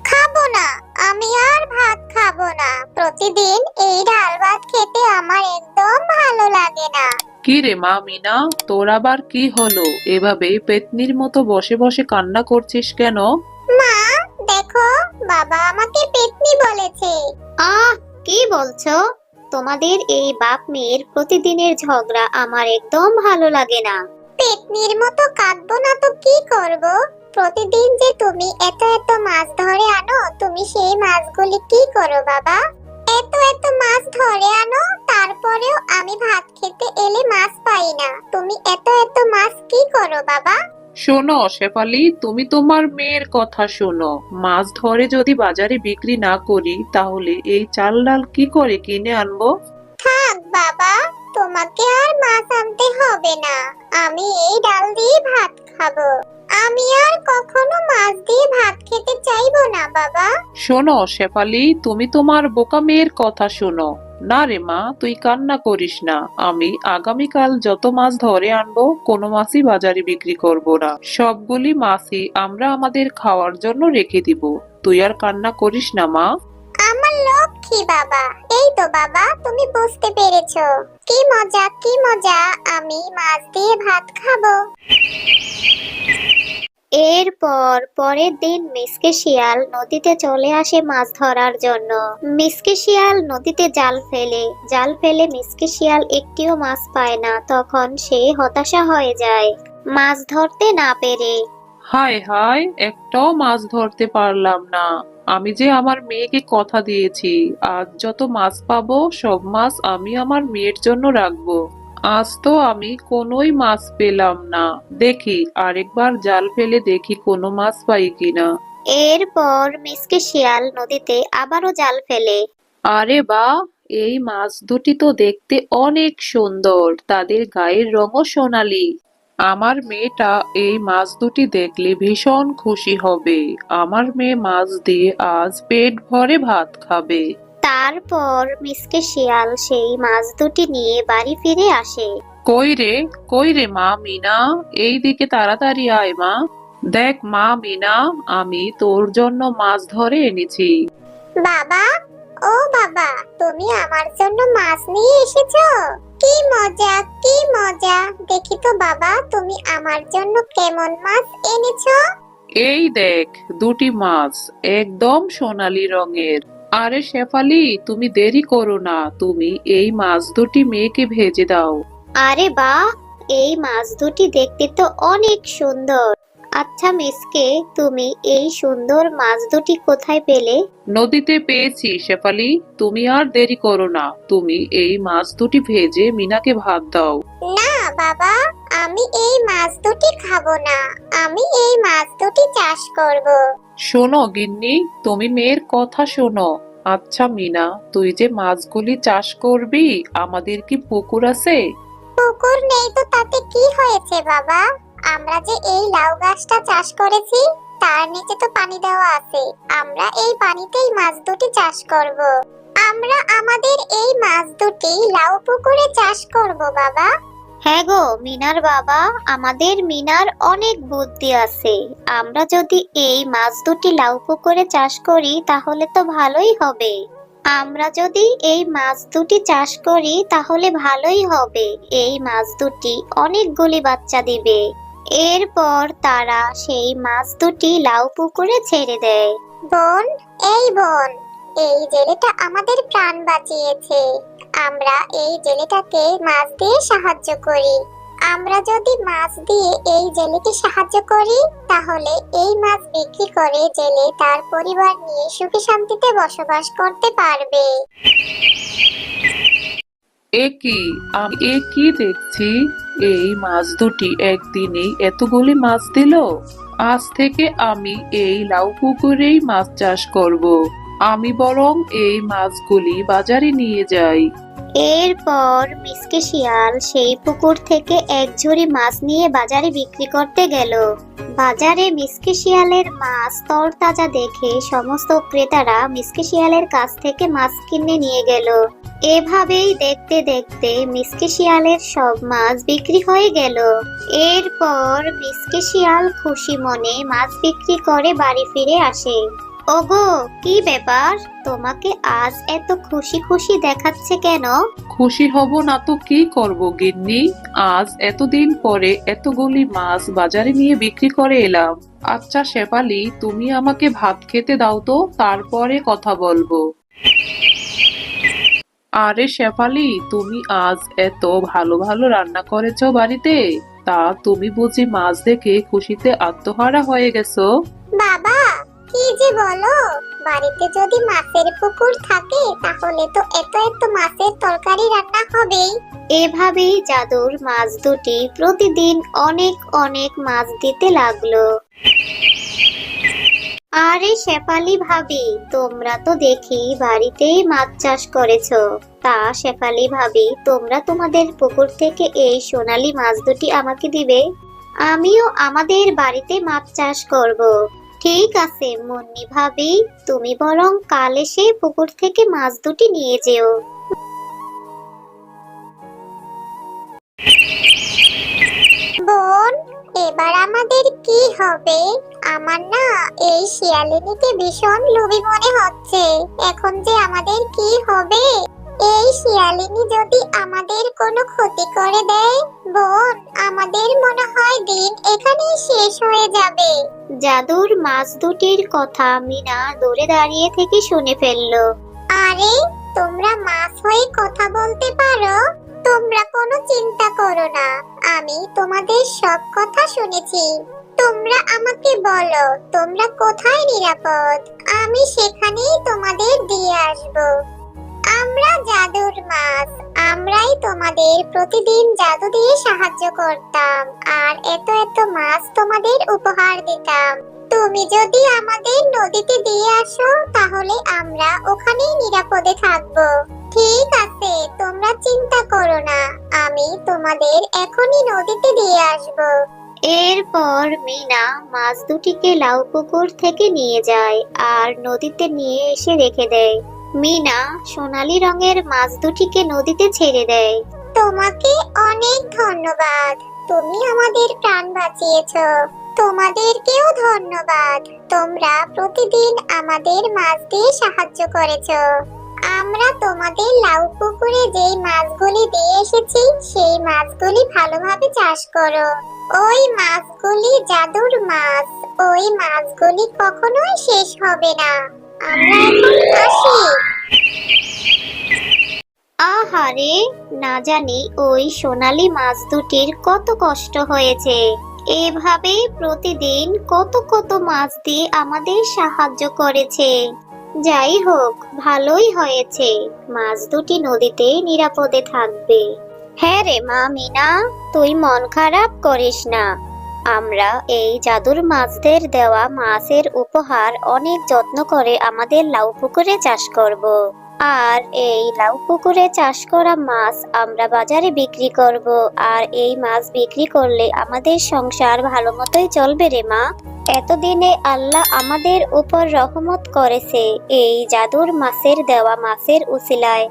খাবো না, আমি আর ভাত খাবো না। প্রতিদিন এই ডাল ভাত খেতে আমার একদম ভালো লাগে না। কি রে মা মিনা, তোর আবার কি হলো? এভাবে পেতনির মতো বসে বসে কান্না করছিস কেন? মা, দেখো, বাবা আমাকে পেতনি বলেছে। আহ, কি বলছো? তোমাদের এই বাপ মেয়ের প্রতিদিনের ঝগড়া আমার একদম ভালো লাগে না। পেতনির মতো কাঁদবো না তো কি করব? প্রতিদিন যে তুমি এত এত মাছ ধরে আনো, তুমি সেই মাছগুলি কি করো বাবা? এত এত মাছ ধরে আনো, তারপরেও আমি ভাত খেতে এলে মাছ পাই না। তুমি এত এত মাছ কি করো বাবা? শোনো শেফালি, তুমি তোমার মেয়ের কথা শোনো। মাছ ধরে যদি বাজারে বিক্রি না করি তাহলে এই চাল ডাল কি করে কিনে আনবো? থাক বাবা, তোমাকে আর মাছ আনতে হবে না। আমি এই ডাল দিয়ে ভাত খাবো। আমি আর কখনো মাছ দিয়ে ভাত খেতে চাইবো না বাবা। শোনো শেফালি, তুমি তোমার বোকা মেয়ের কথা শোনো। না রে মা, তুই কান্না করিস না। আমি আগামীকাল যত মাছ ধরে আনবো কোনো মাছই বাজারে বিক্রি করব না। সবগুলি মাছই আমরা আমাদের খাওয়ার জন্য রেখে দিব। তুই আর কান্না করিস না মা। আমার লক্ষ্মী বাবা। এই তো বাবা, তুমি বুঝতে পেরেছো। কি মজা, কি মজা, আমি মাছ দিয়ে ভাত খাবো। এরপর পরের দিন মিসকে শিয়াল নদীতে চলে আসে মাছ ধরার জন্য। মিসকে শিয়াল নদীতে জাল ফেলে মিসকে শিয়াল একটিও মাছ পায় না। তখন সে হতাশা হয়ে যায় মাছ ধরতে না পেরে। হায় হায়, একটাও মাছ ধরতে পারলাম না। আমি যে আমার মেয়েকে কথা দিয়েছি, আজ যত মাছ পাবো সব মাছ আমি আমার মেয়ের জন্য রাখবো। আজ তো আমি কোনোই মাছ পেলাম না। দেখি আরেকবার জাল ফেলে দেখি কোনো মাছ পাই কিনা। এরপর মিসকে শিয়াল নদীতে আবারও জাল ফেলে। আরে বাহ, এই মাছ দুটি তো দেখতে অনেক সুন্দর, তাদের গায়ের রঙও সোনালী। আমার মেয়েটা এই মাছ দুটি দেখলে ভীষণ খুশি হবে। আমার মেয়ে মাছ দিয়ে আজ পেট ভরে ভাত খাবে। তারপর মিসকে শিয়াল সেই মাছ দুটি নিয়ে বাড়ি ফিরে আসে। কই রে মা মিনা, এই দিকে তাড়াতাড়ি আয় মা। দেখ মা মিনা, আমি তোর জন্য মাছ ধরে এনেছি। বাবা, ও বাবা, তুমি আমার জন্য মাছ নিয়ে এসেছো? কি মজা, কি মজা। দেখি তো বাবা, তুমি আমার জন্য কেমন মাছ এনেছো? এই দেখ, দুটি মাছ, একদম সোনালী রঙের। আরে শেফালি, তুমি দেরি করো না, তুমি এই মাছ দুটি মেয়েকে ভেজে দাও। আরে বাহ, এই মাছ দুটি দেখতে তো অনেক সুন্দর। আচ্ছা মিসকে, তুমি এই সুন্দর মাছ দুটি কোথায় পেলে? নদীতে পেয়েছি শেফালি, তুমি আর দেরি করো না, তুমি এই মাছ দুটি ভেজে মিনাকে ভাত দাও। না বাবা, আমি এই মাছ দুটি খাবো না। আমি এই মাছ দুটি চাষ করব। শোনো গিন্নি, তুমি মেয়ের কথা শোনো। আচ্ছা মিনা, তুই যে মাছগুলি চাষ করবি, আমাদের কি পুকুর আছে? পুকুর নেই তো তাতে কি হয়েছে বাবা? আমরা যে এই লাউ গাছটা চাষ করেছি, তার নিচে তো পানি দেওয়া আছে। আমরা এই পানিতেই মাছ দুটি চাষ করব। আমরা আমাদের এই মাছ দুটি লাউ পুকুরে চাষ করব বাবা। হ্যাঁ গো মিনার বাবা, আমাদের মিনার অনেক বুদ্ধি আছে। আমরা যদি এই মাছ দুটি লাউ পুকুরে চাষ করি তাহলে তো ভালোই হবে। আমরা যদি এই মাছ দুটি চাষ করি তাহলে ভালোই হবে। এই মাছ দুটি অনেকগুলি বাচ্চা দিবে। এরপর তারা সেই মাছ দুটি লাউ পুকুরে ছেড়ে দেয়। বোন, এই বোন, এই জেলেটা আমাদের প্রাণ বাঁচিয়েছে। আমরা এই জেলেটাকে মাছ দিয়ে সাহায্য করি। আমরা যদি মাছ দিয়ে এই জেলেকে সাহায্য করি, তাহলে এই মাছ বিক্রি করে জেলে তার পরিবার নিয়ে সুখে শান্তিতে বসবাস করতে পারবে। আমি কি দেখছি? এই মাছ দুটি একদিনেই এতগুলি মাছ দিল। আজ থেকে আমি এই লাউ পুকুরেই মাছ চাষ করব। আমি বরং এই মাছগুলি বাজারে নিয়ে যাই। এরপর মিসকে শিয়াল সেই পুকুর থেকে এক ঝুড়ি মাছ নিয়ে বাজারে বিক্রি করতে গেল। বাজারে মিসকে শিয়ালের মাছ তরতাজা দেখে সমস্ত ক্রেতারা মিসকে শিয়ালের কাছ থেকে মাছ কিনে নিয়ে গেল। এভাবেই দেখতে দেখতে মিসকে শিয়ালের সব মাছ বিক্রি হয়ে গেল। এরপর মিসকে শিয়াল খুশি মনে মাছ বিক্রি করে বাড়ি ফিরে আসে। ওগো, কি ব্যাপার? তোমাকে আজ এত খুশি খুশি দেখাচ্ছে কেন? খুশি হব না তো কি করব গিন্নি? আজ এতদিন পরে এতগুলি মাছ বাজারে নিয়ে বিক্রি করে এলাম। আচ্ছা শেফালি, তুমি আমাকে ভাত খেতে দাও তো, তারপরে কথা বলবো। আরে শেফালি, তুমি আজ এত ভালো ভালো রান্না করেছো বাড়িতে? তা তুমি বুঝি মাছ দেখে খুশিতে আত্মহারা হয়ে গেছো? বাবা, কি যে বলো, বাড়িতে যদি মাছের পুকুর থাকে তাহলে তো এত এত মাছের তরকারি রান্না হবেই। এভাবেই জাদুর মাছ দুটি প্রতিদিন অনেক অনেক মাছ দিতে লাগলো। আরে শেফালি ভাবি, তোমরা তো দেখি বাড়িতেই মাছ চাষ করেছো। তা শেফালি ভাবি, তোমরা তোমাদের পুকুর থেকে এই সোনালী মাছ দুটি আমাকে দিবে? আমিও আমাদের বাড়িতে মাছ চাষ করব। ঠিক আছে মুন্নি ভাবি, তুমি বরং কাল এসে পুকুর থেকে মাছ দুটি নিয়ে যেও। বোন, এবার আমাদের কি হবে? আমার না এই শিয়ালিনীকে ভীষণ লোভী মনে হচ্ছে। এখন যে আমাদের কি হবে? এই শিয়ালিনী যদি আমাদের কোনো ক্ষতি করে দেয়, বোন, আমাদের মনে হয় দিন এখানেই শেষ হয়ে যাবে। জাদুর মাছ দুটির কথা মিনা দূরে দাঁড়িয়ে থেকে শুনে ফেললো। আরে, তোমরা মাছ হয়ে কথা বলতে পারো? তোমরা কোনো চিন্তা করো না, আমি তোমাদের সব কথা শুনেছি। তোমরা আমাকে বলো তোমরা কোথায় নিরাপদ, আমি সেখানেই তোমাদের দিয়ে আসব। আমরা জাদুর মাছ, আমরাই তোমাদের প্রতিদিন জাদু দিয়ে সাহায্য করতাম আর এত এত মাছ তোমাদের উপহার দিতাম। তুমি যদি আমাদের নদীতে দিয়ে আসো তাহলে আমরা ওখানেই নিরাপদে থাকবো। ঠিক আছে, তোমরা চিন্তা করো না, আমি তোমাদের এখনই নদীতে দিয়ে আসবো। এরপর মিনা মাছ দুটিকে লাউ পুকুর থেকে নিয়ে যায় আর নদীতে নিয়ে এসে রেখে দেয়। মিনা সোনালী রঙের মাছ দুটিকে নদীতে ছেড়ে দেয়। তোমাকে অনেক ধন্যবাদ, তুমি আমাদের প্রাণ বাঁচিয়েছো। তোমাদেরকেও ধন্যবাদ, তোমরা প্রতিদিন আমাদের মাছ দিয়ে সাহায্য করেছো। আমরা তোমাদের লাউ পুকুরে যেই মাছগুলি দিয়ে এসেছি সেই মাছগুলি ভালোভাবে চাষ করো। ওই মাছগুলি জাদুর মাছ, ওই মাছগুলি কখনোই শেষ হবে না। আমরা এখন আসি। আহারে, না জানি ওই সোনালী মাছ দুটির কত কষ্ট হয়েছে। এভাবে প্রতিদিন কত কত মাছ দিয়ে আমাদের সাহায্য করেছে। যাই হোক, ভালোই হয়েছে, মাছ দুটি নদীতে নিরাপদে থাকবে। হ্যাঁ রে মা মিনা, তুই মন খারাপ করিস না। আমরা এই জাদুর মাছদের দেওয়া মাছের উপহার অনেক যত্ন করে আমাদের লাউ পুকুরে চাষ করব। আর এই লাউ পুকুরে চাষ করা মাছ আমরা বাজারে বিক্রি করব। আর এই মাছ বিক্রি করলে আমাদের সংসার ভালো মতোই চলবে রে মা। এতদিনে আল্লাহ আমাদের উপর রহমত করেছে এই জাদুর মাছের দেওয়া মাছের উসিলায়।